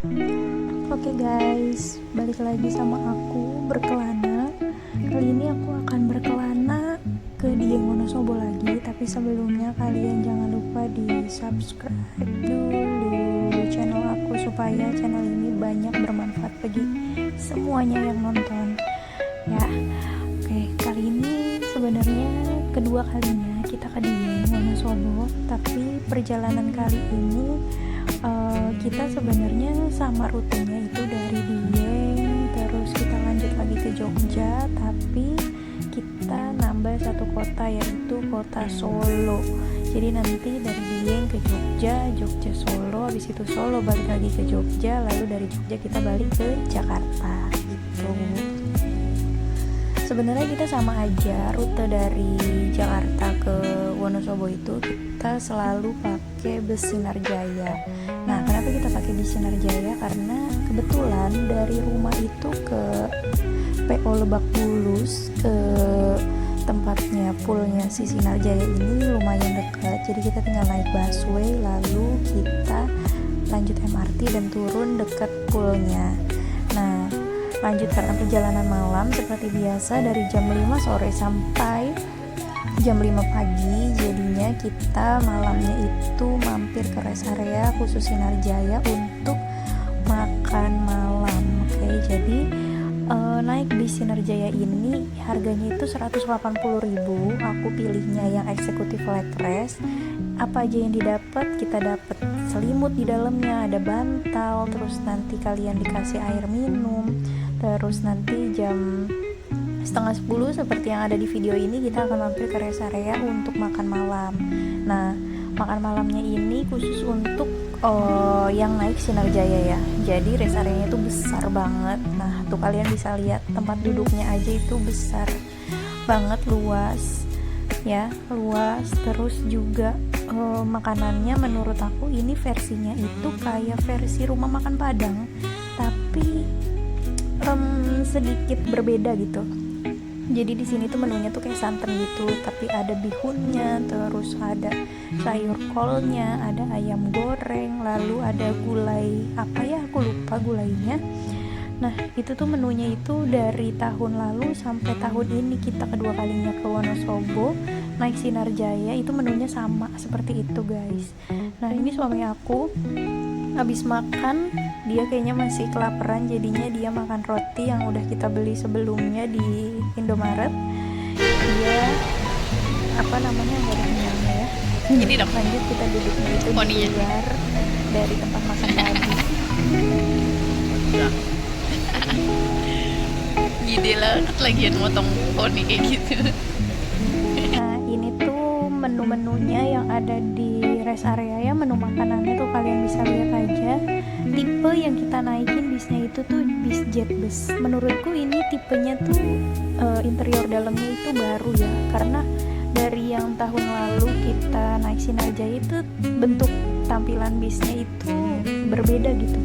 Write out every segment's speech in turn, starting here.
Oke guys, balik lagi sama aku berkelana. Kali ini aku akan berkelana ke Dieng Wonosobo lagi. Tapi sebelumnya kalian jangan lupa di subscribe dulu channel aku supaya channel ini banyak bermanfaat bagi semuanya yang nonton. Ya, oke, kali ini sebenarnya kedua kalinya kita ke Dieng Wonosobo. Tapi perjalanan kali ini kita sebenarnya sama rutenya itu dari Dieng terus kita lanjut lagi ke Jogja, tapi kita nambah satu kota yaitu kota Solo. Jadi nanti dari Dieng ke Jogja, Jogja Solo, habis itu Solo balik lagi ke Jogja, lalu dari Jogja kita balik ke Jakarta gitu. Sebenarnya kita sama aja rute dari Jakarta ke Wonosobo itu kita selalu pakai bus Sinar Jaya. Nah, kenapa kita pakai bus Sinar Jaya? Karena kebetulan dari rumah itu ke PO Lebak Bulus ke tempatnya poolnya si Sinar Jaya ini lumayan dekat. Jadi kita tinggal naik busway lalu kita lanjut MRT dan turun dekat poolnya. Nah, lanjut karena perjalanan malam seperti biasa dari jam 5 sore sampai jam 5 pagi, jadinya kita malamnya itu mampir ke rest area khusus Sinar Jaya untuk makan malam. Oke, jadi naik di Sinar Jaya ini harganya itu 180.000. Aku pilihnya yang eksekutif leg rest. Apa aja yang didapat? Kita dapat selimut di dalamnya, ada bantal, terus nanti kalian dikasih air minum, terus nanti jam 9:30 seperti yang ada di video ini kita akan mampir ke rest area untuk makan malam. Nah, makan malamnya ini khusus untuk yang naik Sinar Jaya ya. Jadi rest areanya itu besar banget. Nah, tuh kalian bisa lihat tempat duduknya aja itu besar banget, luas ya, luas. Terus juga makanannya menurut aku ini versinya itu kayak versi rumah makan Padang, tapi sedikit berbeda gitu. Jadi di sini tuh menunya tuh kayak santan gitu, tapi ada bihunnya, terus ada sayur kolnya, ada ayam goreng, lalu ada gulai apa ya, aku lupa gulainya. Nah, itu tuh menunya itu dari tahun lalu sampai tahun ini kita kedua kalinya ke Wonosobo naik Sinar Jaya itu menunya sama seperti itu guys. Nah, ini suami aku habis makan, dia kayaknya masih kelaparan, jadinya dia makan roti yang udah kita beli sebelumnya di Indomaret. Dia apa namanya, nggak ada kenyangnya ya. Ini dong. Lanjut kita duduknya itu di luar dari tempat makan tadi. Gede banget lagian motong poni kayak gitu. Nah, ini tuh menu-menunya yang ada di rest area ya, menu makanannya tuh kalian bisa lihat aja. Tipe yang kita naikin bisnya itu tuh bis jet bus. Menurutku ini tipenya tuh interior dalamnya itu baru ya, karena dari yang tahun lalu kita naik Sinar Jaya itu bentuk tampilan bisnya itu berbeda gitu.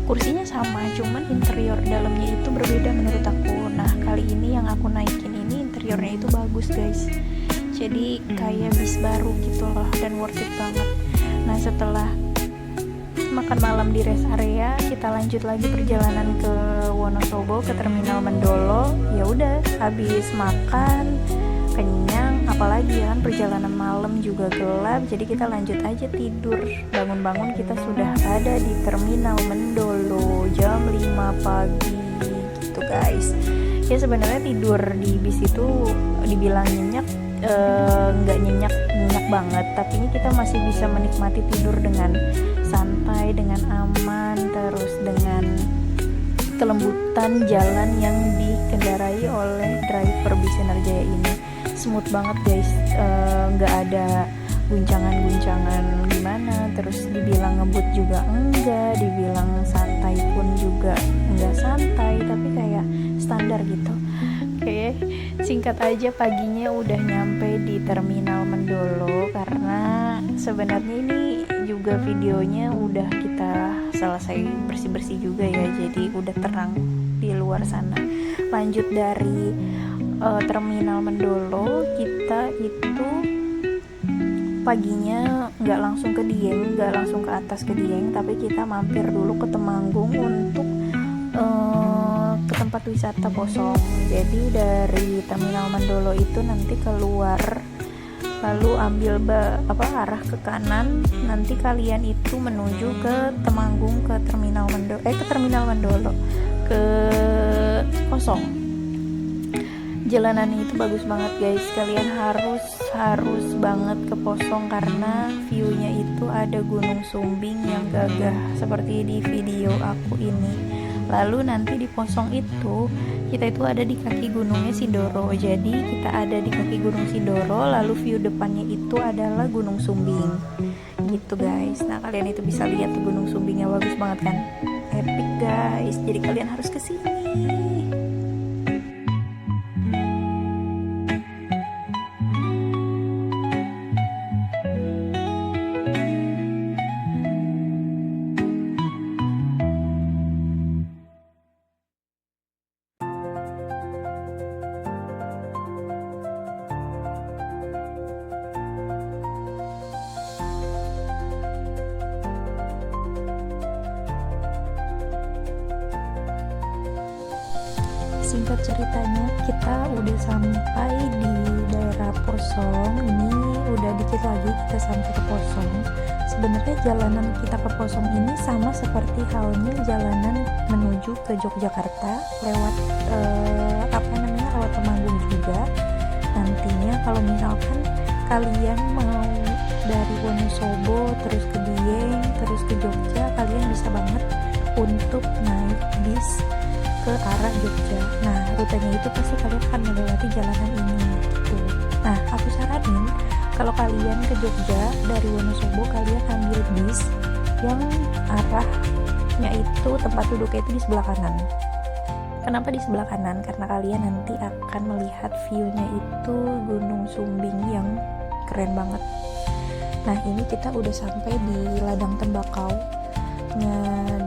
Kursinya sama, cuman interior dalamnya itu berbeda menurut aku. Nah, kali ini yang aku naikin ini interiornya itu bagus guys. Jadi kayak bis baru gitu loh, dan worth it banget. Nah, setelah makan malam di rest area, kita lanjut lagi perjalanan ke Wonosobo, ke Terminal Mendolo. Ya udah, habis makan kenyang, apalagi ya kan perjalanan malam juga gelap, jadi kita lanjut aja tidur. Bangun-bangun kita sudah ada di Terminal Mendolo jam 5 pagi gitu guys. Ya sebenarnya tidur di bis itu dibilang nyenyak, nggak nyenyak banget, tapi ini kita masih bisa menikmati tidur dengan santai, dengan aman, terus dengan kelembutan jalan yang dikendarai oleh driver bis Sinar Jaya ini. Smooth banget guys, nggak ada guncangan-guncangan gimana, terus dibilang ngebut juga enggak, dibilang santai pun juga enggak santai, tapi kayak standar gitu. Oke, singkat aja paginya udah nyampe di Terminal Mendolo, karena sebenarnya ini juga videonya udah kita selesai bersih-bersih juga ya, jadi udah terang di luar sana. Lanjut dari Terminal Mendolo, kita itu paginya nggak langsung ke Dieng, nggak langsung ke atas ke Dieng, tapi kita mampir dulu ke Temanggung tempat wisata Posong. Jadi dari Terminal Mandolo itu nanti keluar, lalu ambil arah ke kanan, nanti kalian itu menuju ke Temanggung, ke Terminal Mandolo, ke Posong. Jalanannya itu bagus banget guys, kalian harus banget ke Posong karena viewnya itu ada Gunung Sumbing yang gagah seperti di video aku ini. Lalu nanti di Posong itu kita itu ada di kaki gunungnya Sindoro, jadi kita ada di kaki gunung Sindoro, lalu view depannya itu adalah Gunung Sumbing gitu guys. Nah kalian itu bisa lihat tuh Gunung Sumbingnya, bagus banget kan, epic guys, jadi kalian harus kesini. Singkat ceritanya, kita udah sampai di daerah Posong. Ini udah dikit lagi kita sampai ke Posong. Sebenarnya jalanan kita ke Posong ini sama seperti halnya jalanan menuju ke Yogyakarta lewat lewat Temanggung juga. Nantinya kalau misalkan kalian mau dari Wonosobo terus ke Dieng terus ke Jogja, kalian bisa banget untuk naik bis ke arah Jogja. Nah rutenya itu pasti kalian akan melewati jalanan ini gitu. Nah aku saranin kalau kalian ke Jogja dari Wonosobo, kalian ambil bis yang arahnya itu tempat duduknya itu di sebelah kanan. Kenapa di sebelah kanan? Karena kalian nanti akan melihat view-nya itu Gunung Sumbing yang keren banget. Nah ini kita udah sampai di ladang tembakau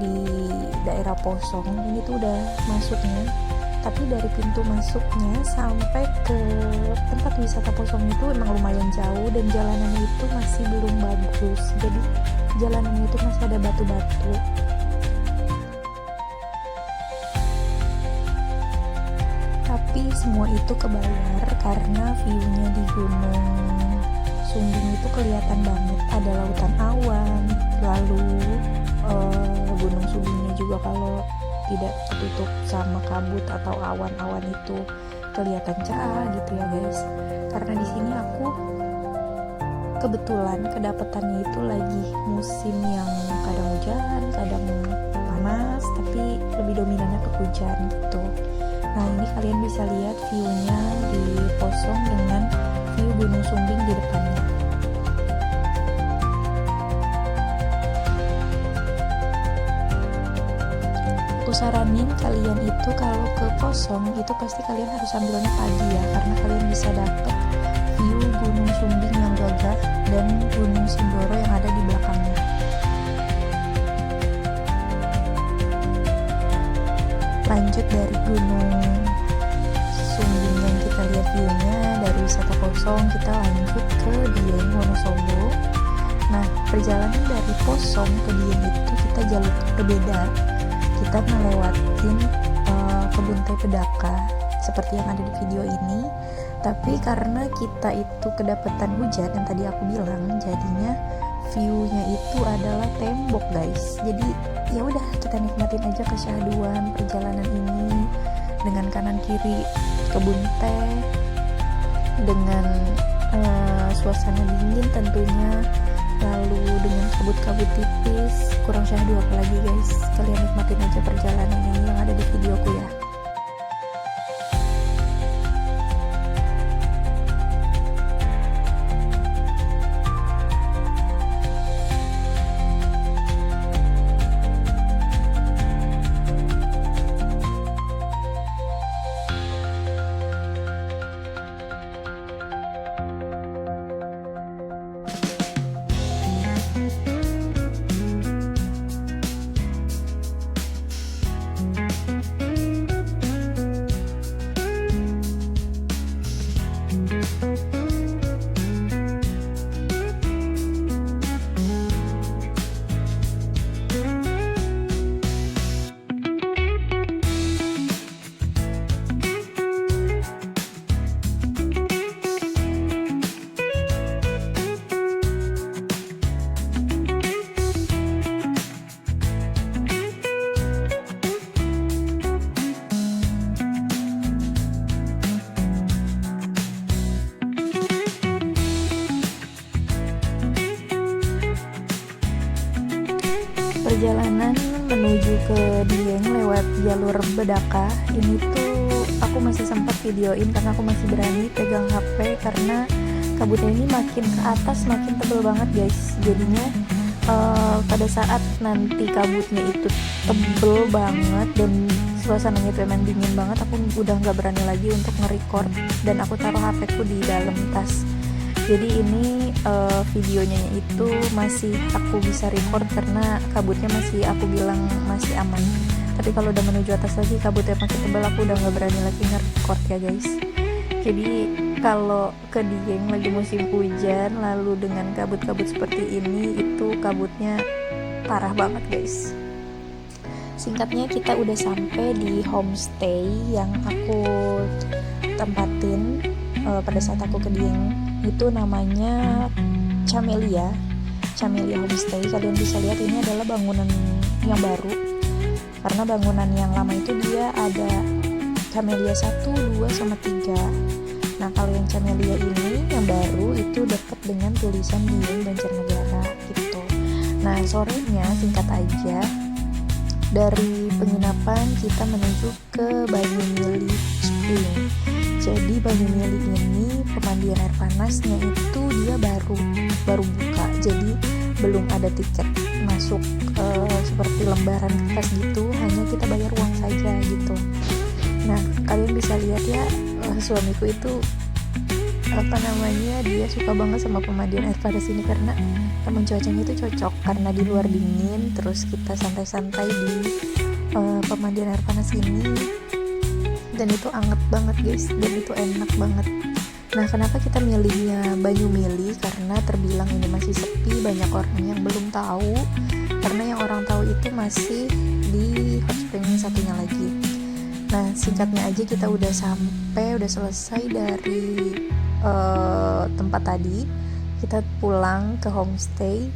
di daerah Posong. Ini tuh udah masuknya, tapi dari pintu masuknya sampai ke tempat wisata Posong itu emang lumayan jauh dan jalanannya itu masih belum bagus, jadi jalanannya itu masih ada batu-batu. Tapi semua itu kebayar karena view-nya di Gunung Sumbing itu kelihatan banget, ada lautan awan, lalu Gunung Sumbingnya juga kalau tidak tertutup sama kabut atau awan-awan itu kelihatan cerah gitu ya guys. Karena di sini aku kebetulan kedapetannya itu lagi musim yang kadang hujan, kadang panas, tapi lebih dominannya ke hujan gitu. Nah ini kalian bisa lihat view-nya di Posong dengan view Gunung Sumbing di depannya. Saranin kalian itu kalau ke Posong itu pasti kalian harus ambilnya pagi ya, karena kalian bisa dapet view Gunung Sumbing yang gagah dan Gunung Sindoro yang ada di belakangnya. Lanjut dari Gunung Sumbing yang kita lihat viewnya dari wisata Posong, kita lanjut ke Dieng Wonosobo. Nah perjalanan dari Posong ke Dieng itu kita jalur berbeda. Kita melewatin kebun teh Pedaka seperti yang ada di video ini, tapi karena kita itu kedapatan hujan yang tadi aku bilang, jadinya view-nya itu adalah tembok guys. Jadi ya udah kita nikmatin aja kesyahduan perjalanan ini dengan kanan kiri kebun teh dengan suasana dingin tentunya, lalu dengan kabut-kabut tipis, kurang syahdu apalagi guys. Kalian nikmatin aja perjalanan ini yang ada di videoku ya. perjalanan menuju ke Dieng lewat jalur Bedaka ini tuh aku masih sempat videoin karena aku masih berani pegang HP karena kabutnya ini makin ke atas makin tebel banget guys. Jadinya pada saat nanti kabutnya itu tebel banget dan suasananya itu emang dingin banget, aku udah nggak berani lagi untuk nge-record dan aku taruh HP ku di dalam tas. Jadi ini videonya itu masih aku bisa record karena kabutnya masih aku bilang masih aman. Tapi kalau udah menuju atas lagi kabutnya makin tebal, aku udah nggak berani lagi nge-record ya guys. Jadi kalau ke Dieng lagi musim hujan lalu dengan kabut-kabut seperti ini, itu kabutnya parah banget guys. Singkatnya kita udah sampai di homestay yang aku tempatin pada saat aku ke Dieng. Itu namanya Camellia Homestay. Kalian bisa lihat ini adalah bangunan yang baru, karena bangunan yang lama itu dia ada Camellia 1, 2, sama 3. Nah kalau yang Camellia ini yang baru itu dekat dengan tulisan Dieng Banjarnegara gitu. Nah sorenya singkat aja, dari penginapan kita menuju ke Banyumili Spring. Jadi Banyumili ini pemandian air panasnya itu dia baru buka, jadi belum ada tiket masuk seperti lembaran kertas gitu, hanya kita bayar uang saja gitu. Nah kalian bisa lihat ya, suamiku itu dia suka banget sama pemandian air panas ini karena emang cuacanya itu cocok, karena di luar dingin terus kita santai-santai di pemandian air panas ini, dan itu anget banget guys, dan itu enak banget. Nah kenapa kita milihnya Banyumili, karena terbilang ini masih sepi, banyak orang yang belum tahu, karena yang orang tahu itu masih di hot spring yang satunya lagi. Nah singkatnya aja, kita udah selesai dari tempat tadi, kita pulang ke homestay.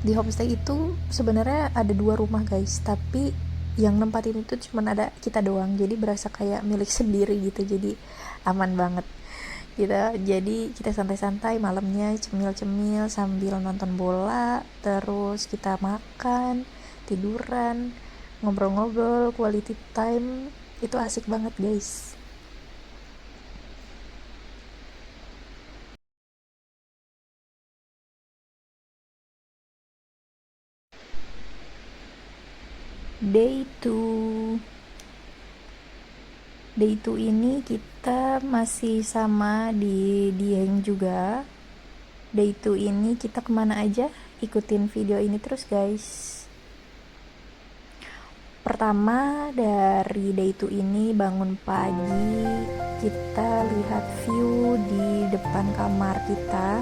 Di homestay itu sebenarnya ada 2 rumah guys, tapi yang nempatin itu cuma ada kita doang, jadi berasa kayak milik sendiri gitu, jadi aman banget. Jadi kita santai-santai malamnya, cemil-cemil sambil nonton bola, terus kita makan, tiduran, ngobrol-ngobrol, quality time, itu asik banget guys. Day 2 ini kita masih sama di Dieng juga. Day 2 ini kita kemana aja, ikutin video ini terus guys. Pertama dari Day 2 ini, bangun pagi kita lihat view di depan kamar kita.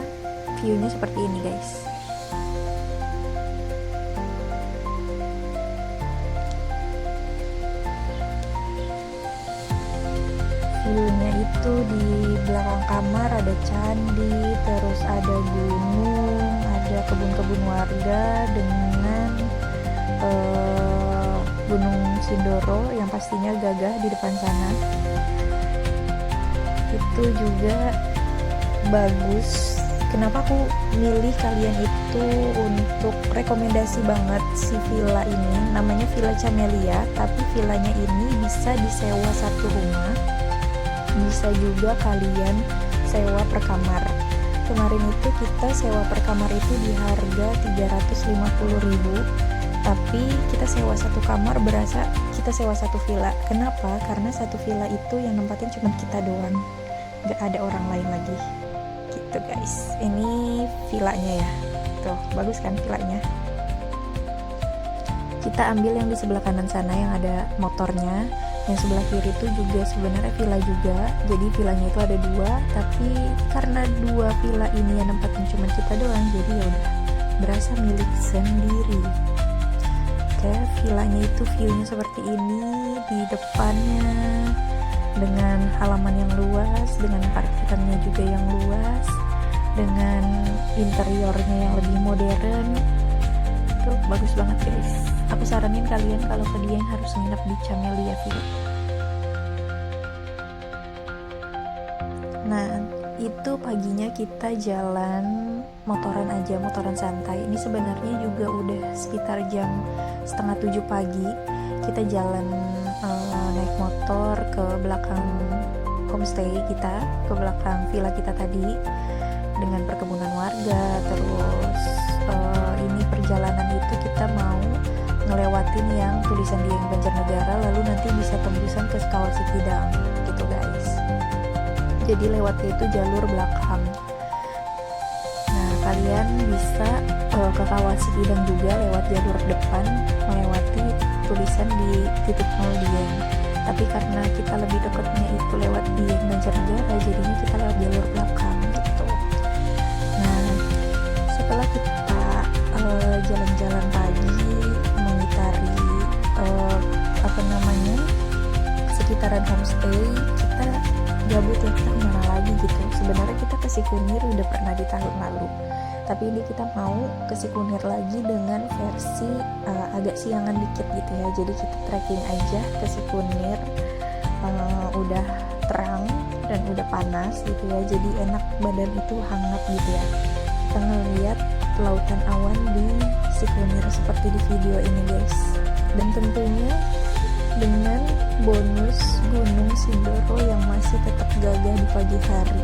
Viewnya seperti ini guys. Viewnya itu di belakang kamar ada candi, terus ada gunung, ada kebun-kebun warga dengan Gunung Sindoro yang pastinya gagah di depan sana. Itu juga bagus. Kenapa aku milih kalian itu untuk rekomendasi banget si villa ini, namanya Villa Camellia, tapi villanya ini bisa disewa satu rumah, bisa juga kalian sewa per kamar. Kemarin itu kita sewa per kamar itu di harga 350.000, tapi kita sewa satu kamar berasa kita sewa satu villa. Kenapa? Karena satu villa itu yang nempatin cuma kita doang, gak ada orang lain lagi gitu guys. Ini villanya ya, tuh bagus kan villanya. Kita ambil yang di sebelah kanan sana yang ada motornya. Yang sebelah kiri itu juga sebenarnya villa juga, jadi villanya itu ada 2, tapi karena 2 villa ini yang nempatin cuma kita doang, jadi ya udah berasa milik sendiri. Oke, villanya itu viewnya seperti ini, di depannya dengan halaman yang luas, dengan parkirannya juga yang luas, dengan interiornya yang lebih modern. Itu bagus banget guys. Aku saranin kalian kalau ke Dieng harus nginep di Camellia Villa. Nah itu paginya kita jalan motoran aja, motoran santai. Ini sebenarnya juga udah sekitar jam setengah 7 pagi. Kita jalan naik motor ke belakang homestay kita, ke belakang villa kita tadi, dengan perkebunan warga. Terus ini perjalanan itu kita mau ngelewatin yang tulisan Dieng Banjarnegara, lalu nanti bisa tembusan ke Kawah Sikidang gitu guys. Jadi lewatnya itu jalur belakang. Nah kalian bisa ke Kawah Sikidang juga lewat jalur depan, melewati tulisan di titik 0 Dieng. Tapi karena kita lebih dekatnya itu lewat Dieng Banjarnegara, jadinya kita lewat jalur belakang gitu. Nah setelah kita jalan-jalan pagi mengitari sekitaran homestay, kita gabut ya, kita kemana lagi gitu. Sebenarnya kita ke Sikunir udah pernah di tahun lalu, tapi ini kita mau ke Sikunir lagi dengan versi agak siangan dikit gitu ya. Jadi kita trekking aja ke Sikunir, udah terang dan udah panas gitu ya, jadi enak, badan itu hangat gitu ya. Kita ngeliat lautan awan di Sikunir seperti di video ini guys, dan tentunya dengan bonus Gunung Sindoro yang masih tetap gagah di pagi hari.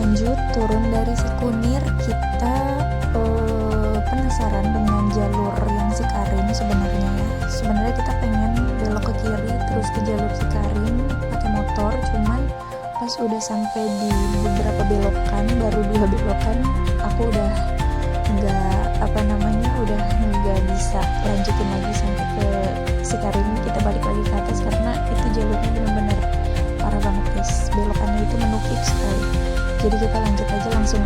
Lanjut turun dari Sikunir, kita penasaran dengan jalur yang Sikarim sebenarnya ya. Sebenarnya kita pengen belok ke kiri terus ke jalur Sikarim pakai motor, cuman pas udah sampai di beberapa belokan, baru 2 belokan, aku udah nggak bisa lanjutin lagi sampai ke Sikarim. Kita balik lagi ke atas karena itu jalurnya benar-benar parah banget guys, belokannya itu menukik sekali. Jadi kita lanjut aja, langsung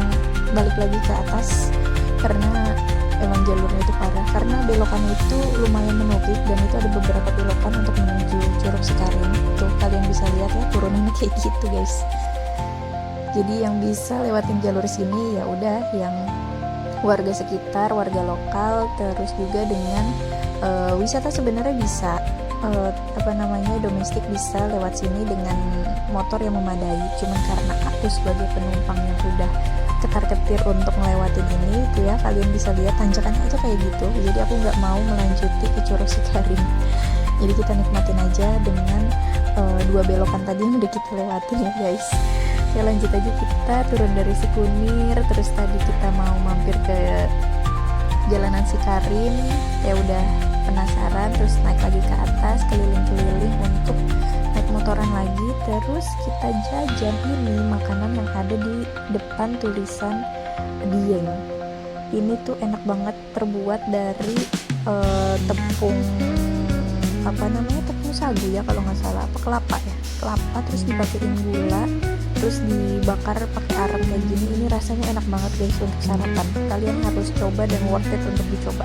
balik lagi ke atas karena emang jalurnya itu parah, karena belokannya itu lumayan menukik dan itu ada beberapa belokan untuk menuju Curug Sikarim. Tuh kalian bisa lihat ya, turunannya kayak gitu guys. Jadi yang bisa lewatin jalur sini ya udah yang warga sekitar, warga lokal, terus juga dengan wisata sebenarnya bisa domestik bisa lewat sini dengan motor yang memadai. Cuman karena aku sebagai penumpang yang udah ketar-ketir untuk ngelewatin ini itu ya, kalian bisa lihat tanjakannya aja kayak gitu, jadi aku nggak mau melanjuti ke Curug Sikarim. Jadi kita nikmatin aja dengan 2 belokan tadi yang udah kita lewatin ya guys. Ya lanjut aja, kita turun dari Sikunir, terus tadi kita mau mampir ke jalanan Sikarim, ya udah penasaran, terus naik lagi ke atas keliling-keliling untuk naik motoran lagi. Terus kita jajan ini makanan yang ada di depan tulisan Dieng. Ini tuh enak banget, terbuat dari tepung tepung sagu ya kalau nggak salah, kelapa terus dipakein gula, terus dibakar pakai arang kayak gini. Ini rasanya enak banget guys untuk sarapan, kalian harus coba dan worth it untuk dicoba.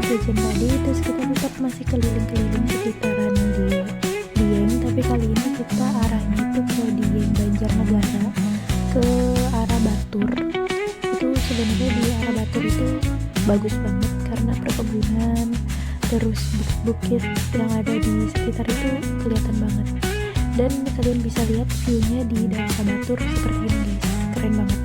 Jajan tadi, terus kita tetap masih keliling-keliling sekitaran di Dieng, tapi kali ini kita arahnya itu ke Dieng Banjarnegara, ke arah Batur. Itu sebenarnya di arah Batur itu bagus banget karena perkebunan, terus bukit yang ada di sekitar itu kelihatan banget. dan kalian bisa lihat view-nya di Daerah Batur seperti ini guys, keren banget.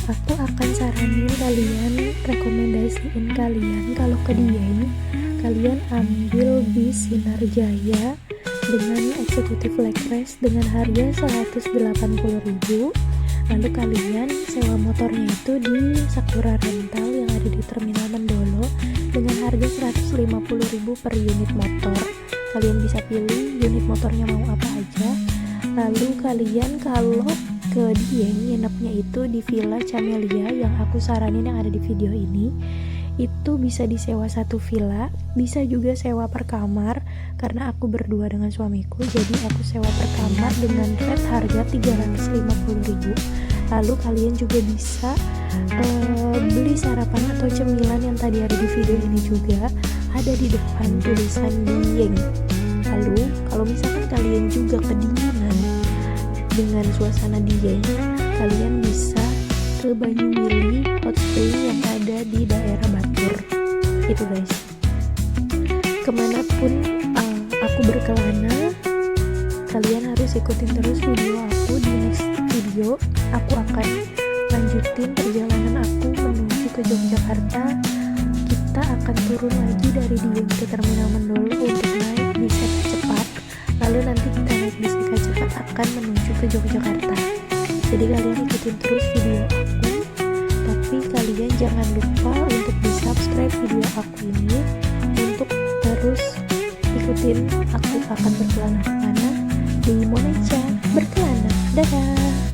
Aku akan saranin kalian, rekomendasiin kalian kalau ke Dieng, kalian ambil bis Sinar Jaya dengan eksekutif leg race dengan harga 180.000. Lalu kalian sewa motornya itu di Sakura Rental yang ada di Terminal Mendolo dengan harga 150.000 per unit motor. Kalian bisa pilih unit motornya mau apa aja. Lalu kalian kalau ke Dieng nginepnya itu di Villa Camellia yang aku saranin yang ada di video ini. Itu bisa disewa satu villa, bisa juga sewa per kamar karena aku berdua dengan suamiku, jadi aku sewa per kamar dengan rate harga 350.000. Lalu kalian juga bisa beli sarapan atau cemilan yang tadi ada di video ini juga ada di depan tulisan Dieng. Lalu kalau misalkan kalian juga kedinginan dengan suasana Dieng, kalian bisa ke Banyuwili Hot Spring yang ada di daerah Batur. Itu guys. Kemanapun aku berkelana, kalian harus ikutin terus video aku. Di next video aku akan lanjutin perjalanan aku menuju ke Yogyakarta. Kita akan turun lagi dari Dieng ke Terminal Mendolo untuk naik bis cepat. Lalu nanti kita naik bis cepat akan menuju ke Yogyakarta. Jadi kalian ikutin terus video aku, tapi kalian jangan lupa untuk di subscribe video aku ini untuk terus ikutin aku akan berkelana kemana di Moneca berkelana. Dadah.